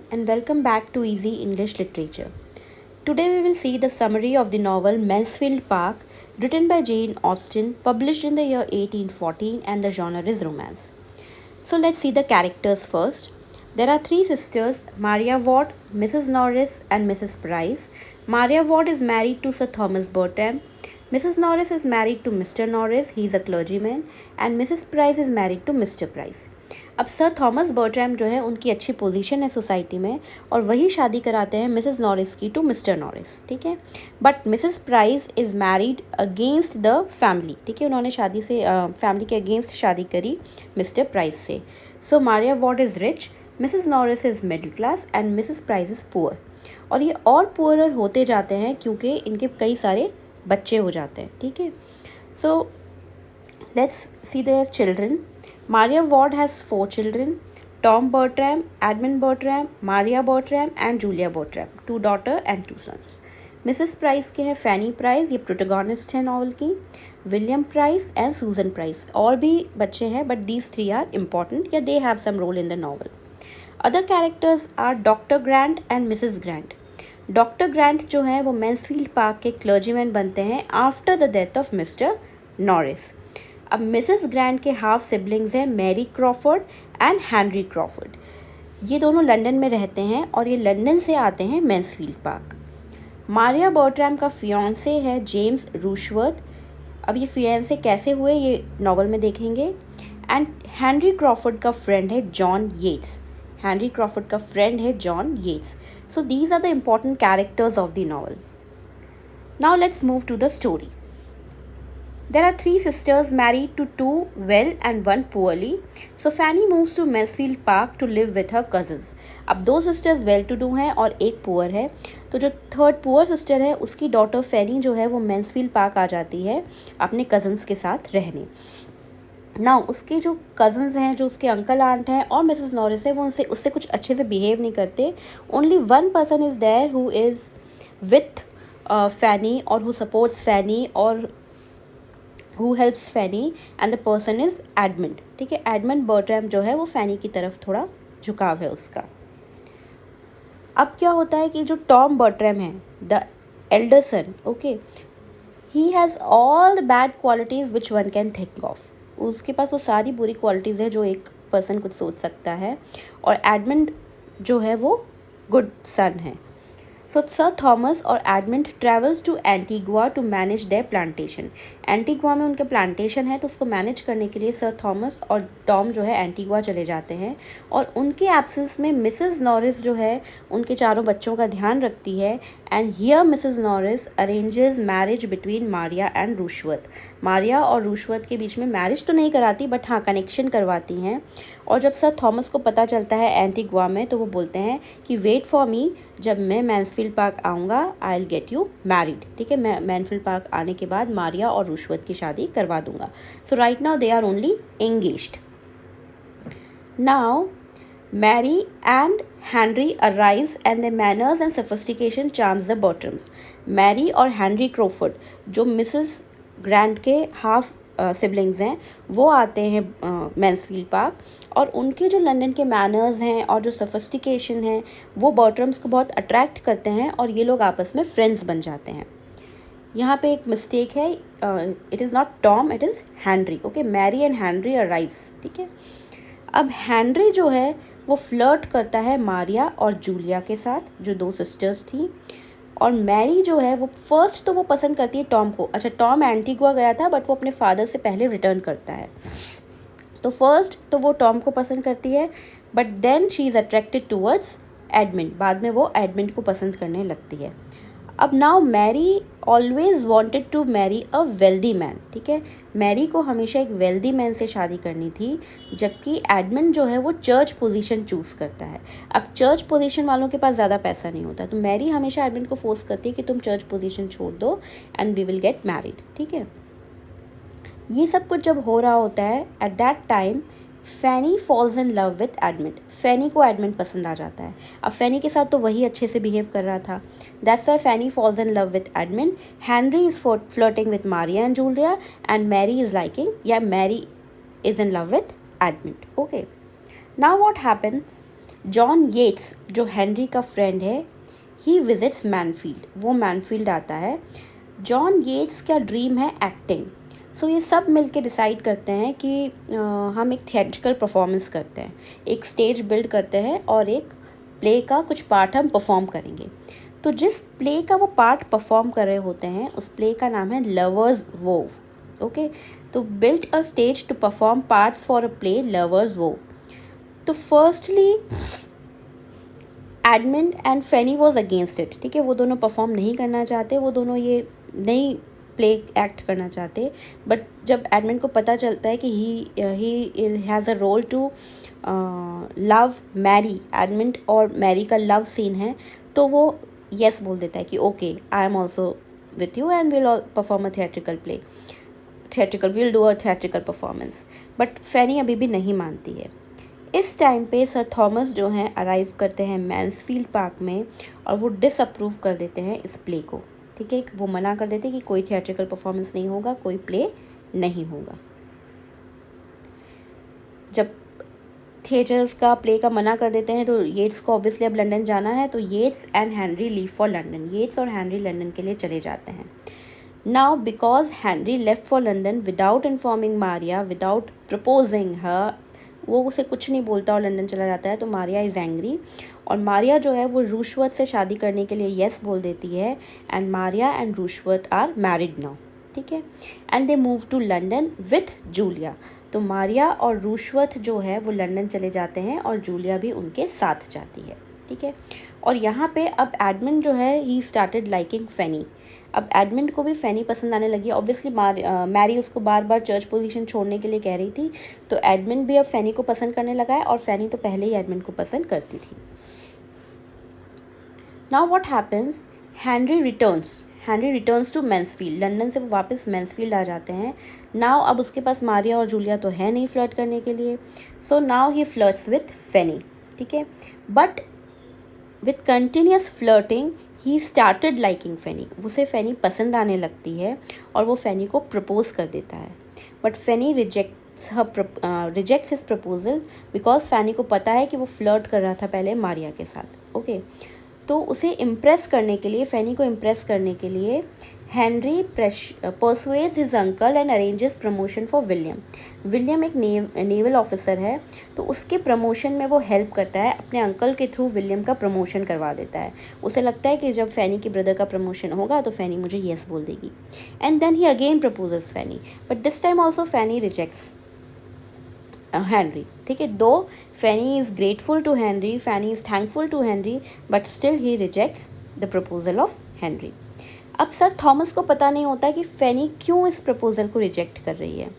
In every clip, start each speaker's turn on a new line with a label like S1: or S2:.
S1: and welcome back to Easy English Literature. Today we will see the summary of the novel Mansfield Park, written by Jane Austen, published in the year 1814, and the genre is romance. So let's see the characters first. There are three sisters, Maria Ward, Mrs. Norris, and Mrs. Price. Maria Ward is married to Sir Thomas Bertram. Mrs. Norris is married to Mr. Norris, he is a clergyman, and Mrs. Price is married to Mr. Price. अब sir Thomas बर्ट्रैम जो है उनकी अच्छी position है society में और वही शादी कराते हैं मिसेस नॉरिस की टू मिस्टर नॉरिस, ठीक है. But Mrs Price is married against the family, ठीक है. उन्होंने शादी से फैमिली के अगेंस्ट शादी करी मिस्टर प्राइस से. So Maria Ward is rich, Mrs Norris is middle class and Mrs Price is poor. और ये और पुअरर होते जाते हैं क्योंकि इनके कई सारे बच्चे हो जाते हैं, ठीक है. So let's see their children. Maria Ward has four children: Tom Bertram, Edmund Bertram, Maria Bertram and Julia Bertram, two daughters and two sons. Mrs. Price के हैं Fanny Price, ये प्रोटोगोनिस्ट हैं नॉवल की, William Price and Susan Price. और भी बच्चे हैं but these three are important या they have some role in the novel. Other characters are doctor Grant and Mrs Grant. Doctor Grant जो है वो मैंसफील्ड पार्क के क्लर्जीमैन बनते हैं after the death of mister Norris. अब Mrs Grant के half siblings हैं Mary Crawford and Henry Crawford. ये दोनों लंदन में रहते हैं और ये लंदन से आते हैं मैंसफील्ड पार्क. मारिया बर्ट्रैम का फियांसे है जेम्स रूशवर्थ. अब ये फियांसे कैसे हुए ये नॉवल में देखेंगे. एंड हेनरी क्रॉफर्ड का फ्रेंड है जॉन येट्स. हेनरी क्रॉफर्ड का फ्रेंड है John Yates. So these are the important characters of the novel. Now let's move to the story. There are three sisters married to two well and one poorly. So Fanny moves to Mansfield Park to live with her cousins. अब दो sisters well to do हैं और एक poor है. तो जो third poor sister है उसकी डॉटर फैनी जो है वो मैंसफील्ड पार्क आ जाती है अपने कज़न्स के साथ रहने. नाउ उसके जो कज़न्स हैं, जो उसके अंकल आंट हैं और मिसेस नॉरिस है, वो उससे कुछ अच्छे से बिहेव नहीं करते. Only one person is there who is with Fanny और हु सपोर्ट्स फैनी और who helps Fanny and the person is Edmund, ठीक है. एडमंड बर्ट्रैम जो है वो फैनी की तरफ थोड़ा झुकाव है उसका. अब क्या होता है कि जो टॉम बर्ट्रैम है the elder son, okay, he has all the bad qualities which one can think of. उसके पास वो सारी बुरी क्वालिटीज़ है जो एक पर्सन कुछ सोच सकता है. और एडमंड जो है वो गुड सन है. So Sir Thomas और Edmund travels to Antigua to manage their plantation. Antigua में उनके प्लांटेशन है तो उसको मैनेज करने के लिए सर थॉमस और टॉम जो है एंटीगुआ चले जाते हैं. और उनके एब्सेंस में मिसेस नॉरिस जो है उनके चारों बच्चों का ध्यान रखती है. And here Mrs Norris arranges marriage between Maria and Rushworth. Maria और रूशवर्थ के बीच में मैरिज तो नहीं कराती बट हाँ कनेक्शन करवाती हैं. और जब सर थॉमस को पता चलता है एंटीगुआ में तो वो बोलते हैं कि वेट फॉर मी, जब मैं मैंसफील्ड पार्क आऊँगा I will get you married, ठीक है. मैं मैंसफील्ड पार्क आने के बाद मारिया और रूशवर्थ की शादी करवा दूंगा. So right now they are only engaged. Now Mary and Henry arrives and the manners and sophistication charms the Bertrams. Mary और हेनरी क्रॉफर्ड जो मिसेस ग्रांट के हाफ सिबलिंग्स हैं वो आते हैं मैंसफील्ड पार्क. और उनके जो लंदन के मैनर्स हैं और जो सोफिस्टिकेशन हैं वो बर्ट्रम्स को बहुत अट्रैक्ट करते हैं और ये लोग आपस में फ्रेंड्स बन जाते हैं. यहाँ पे एक मिस्टेक है, it is not Tom, it is Henry, okay. Mary and Henry arrives, ठीक है. अब हेनरी जो है वो फ्लर्ट करता है मारिया और जूलिया के साथ जो दो सिस्टर्स थी. और मैरी जो है वो फर्स्ट तो वो पसंद करती है टॉम को. अच्छा, टॉम एंटीगुआ गया था बट वो अपने फादर से पहले रिटर्न करता है. तो फर्स्ट तो वो टॉम को पसंद करती है but then she is attracted towards Edmund. बाद में वो एडमंड को पसंद करने लगती है. अब now Mary always wanted to marry a wealthy man, ठीक है. मैरी को हमेशा एक वेल्दी मैन से शादी करनी थी जबकि एडमंड जो है वो चर्च पोजीशन चूज़ करता है. अब चर्च पोजीशन वालों के पास ज़्यादा पैसा नहीं होता तो मैरी हमेशा एडमंड को फोर्स करती है कि तुम चर्च पोजीशन छोड़ दो and we will get married, ठीक है. ये सब कुछ जब हो रहा होता है at that time Fanny falls in love with Edmund. Fanny को एडमंड पसंद आ जाता है. अब फैनी के साथ तो वही अच्छे से बिहेव कर रहा था. That's why Fanny falls in love with Edmund. Henry is flirting with Maria and Julia and Mary is liking या Mary is in love with Edmund, okay. Now what happens, John Yates जो Henry का friend है, ही visits मैनफील्ड, वो मैनफील्ड आता है। John येट्स का dream है acting. सो ये सब मिलके डिसाइड करते हैं कि हम एक थिएट्रिकल परफॉर्मेंस करते हैं, एक स्टेज बिल्ड करते हैं और एक प्ले का कुछ पार्ट हम परफॉर्म करेंगे। तो जिस प्ले का वो पार्ट परफॉर्म कर रहे होते हैं उस प्ले का नाम है लवर्स वोव। ओके, तो built a stage to perform parts for a play lovers vows. तो firstly Edmund and Fanny was against it, ठीक है, वो दोनों परफॉर्म नहीं करना चाहते, वो दोनों ये नहीं प्ले एक्ट करना चाहते। बट जब एडमंड को पता चलता है कि he has a role to love Mary, Edmund और मैरी का लव सीन है, तो वो येस बोल देता है कि okay, I am also with you and will perform a will do a theatrical performance. But Fanny अभी भी नहीं मानती है। इस टाइम पे सर थॉमस जो हैं अराइव करते हैं मैंसफील्ड पार्क में और वो डिसअप्रूव कर देते हैं इस प्ले को, ठीक है, वो मना कर देते हैं कि कोई थिएट्रिकल परफॉर्मेंस नहीं होगा, कोई प्ले नहीं होगा। जब थिएटर्स का प्ले का मना कर देते हैं तो येट्स को ऑब्वियसली अब लंदन जाना है, तो Yates and Henry leave for London, Yates और हेनरी लंदन के लिए चले जाते हैं। Now because Henry left for London without informing Maria, without proposing her, वो उसे कुछ नहीं बोलता और लंदन चला जाता है, तो मारिया इज़ एंग्री और मारिया जो है वो रूशवर्थ से शादी करने के लिए येस बोल देती है and Maria and Rushworth are married now, ठीक है, and they move to London with Julia. तो मारिया और रूशवर्थ जो है वो लंदन चले जाते हैं और जूलिया भी उनके साथ जाती है, ठीक है। और यहाँ पे अब एडमंड जो है ही स्टार्टेड लाइकिंग फेनी, अब एडमंड को भी फेनी पसंद आने लगी। ऑब्वियसली मैरी उसको बार बार चर्च पोजीशन छोड़ने के लिए कह रही थी, तो एडमंड भी अब फेनी को पसंद करने लगा है और फेनी तो पहले ही एडमंड को पसंद करती थी। Now what happens, Henry returns to Mansfield, London से वो वापस मैंसफील्ड आ जाते हैं। नाउ अब उसके पास मारिया और जूलिया तो है नहीं फ्लर्ट करने के लिए, so now he flirts with Fanny, ठीक है। But with continuous flirting he started liking Fanny, उसे फेनी पसंद आने लगती है और वो फेनी को प्रपोज कर देता है। But Fanny rejects his proposal because Fanny को पता है कि वो फ्लर्ट कर रहा था पहले मारिया के साथ, ओके। तो उसे इम्प्रेस करने के लिए, फेनी को इम्प्रेस करने के लिए Henry persuades his uncle and arranges promotion for William. William एक नेवल ऑफिसर है, तो उसके प्रमोशन में वो हेल्प करता है, अपने अंकल के थ्रू विलियम का प्रमोशन करवा देता है। उसे लगता है कि जब फेनी के ब्रदर का प्रमोशन होगा तो फेनी मुझे येस बोल देगी, and then he again proposes Fanny, but this time also Fanny rejects Henry, ठीक है। Though Fanny is grateful to Henry, Fanny is thankful to Henry, but still he rejects the proposal of Henry. अब sir Thomas को पता नहीं होता कि फेनी क्यों इस प्रपोजल को रिजेक्ट कर रही है।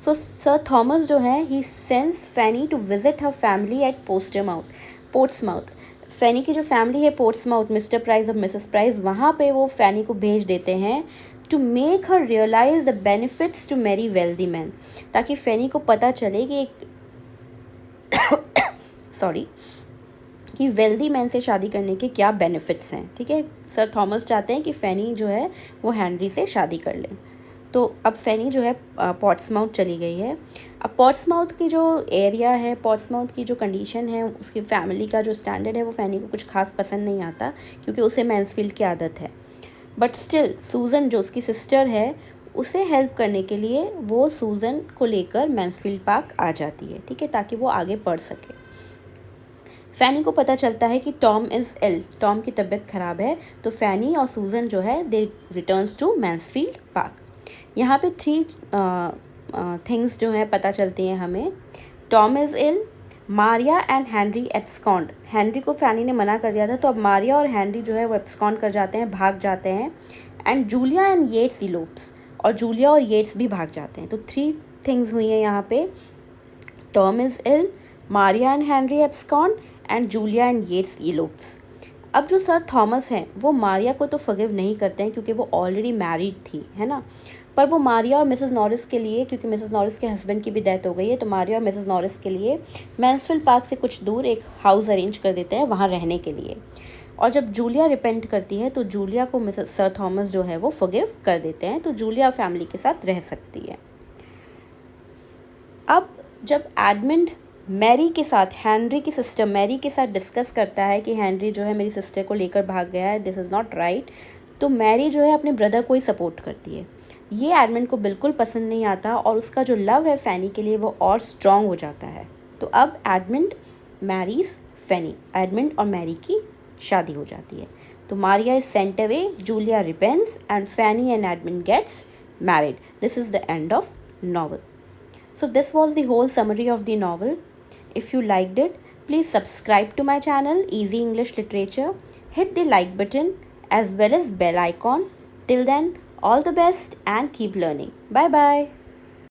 S1: सो सर थॉमस जो है he sends Fanny to visit her family at Portsmouth. Fanny की जो फैमिली है पोर्ट्समाउथ, मिस्टर प्राइस और मिसेस प्राइस, वहाँ पे वो फेनी को भेज देते हैं to make her realise the benefits to marry wealthy man, ताकि फेनी को पता चले कि कि वेल्दी मैन से शादी करने के क्या बेनिफिट्स हैं, ठीक है। सर थॉमस चाहते हैं कि फेनी जो है वो हेनरी से शादी कर ले। तो अब फेनी जो है पोर्ट्समाउथ चली गई है। अब पोर्ट्समाउथ की जो एरिया है, पोर्ट्समाउथ की जो कंडीशन है, उसकी फैमिली का जो स्टैंडर्ड है वो फेनी को कुछ खास पसंद नहीं आता, क्योंकि उसे मैंसफील्ड की आदत है। बट स्टिल सूजन जो उसकी सिस्टर है, उसे हेल्प करने के लिए वो सूजन को लेकर मैंसफील्ड पार्क आ जाती है, ठीक है, ताकि वो आगे पढ़ सके। फैनी को पता चलता है कि टॉम इज़ इल, टॉम की तबीयत ख़राब है, तो फैनी और सूजन जो है दे रिटर्न्स टू मैंसफील्ड पार्क। यहाँ पे 3 थिंग्स जो है पता चलती हैं हमें। Tom is ill, Maria and Henry abscond, Henry को फैनी ने मना कर दिया था, तो अब मारिया और हेनरी जो है वो एब्सकॉन्ड कर जाते हैं, भाग जाते हैं। एंड जूलिया एंड येट्स इलोप्स, और जूलिया और येट्स भी भाग जाते हैं। तो 3 थिंग्स हुई हैं यहाँ पे, Tom is ill, Maria and Henry abscond and Julia and Yates elopes. अब जो सर थॉमस हैं वो मारिया को तो फॉरगिव नहीं करते हैं, क्योंकि वो ऑलरेडी मैरिड थी, है ना। पर वो मारिया और मिसेस नॉरिस के लिए, क्योंकि मिसेस नॉरिस के हस्बैंड की भी डेथ हो गई है, तो मारिया और मिसेस नॉरिस के लिए मैंसफील्ड पार्क से कुछ दूर एक हाउस अरेंज कर देते हैं वहाँ रहने के लिए। और जब जूलिया रिपेंट करती है तो जूलिया को मिसेस सर थॉमस जो है वो फॉरगिव कर देते हैं, तो जूलिया फैमिली के साथ रह सकती है। अब जब एडमंड मैरी के साथ, हेनरी की सिस्टर मैरी के साथ डिस्कस करता है कि हेनरी जो है मेरी सिस्टर को लेकर भाग गया है, दिस इज़ नॉट राइट। तो मैरी जो है अपने ब्रदर को ही सपोर्ट करती है। ये एडमंड को बिल्कुल पसंद नहीं आता और उसका जो लव है फैनी के लिए वो और स्ट्रॉन्ग हो जाता है। तो अब एडमंड मैरीज फैनी, एडमंड और मैरी की शादी हो जाती है। तो Maria is sent away, Julia repents and Fanny and Edmund gets married. This is the end of novel. So this was the whole summary of the novel. If you liked it, please subscribe to my channel Easy English Literature. Hit the like button as well as bell icon. Till then, all the best and keep learning. Bye bye.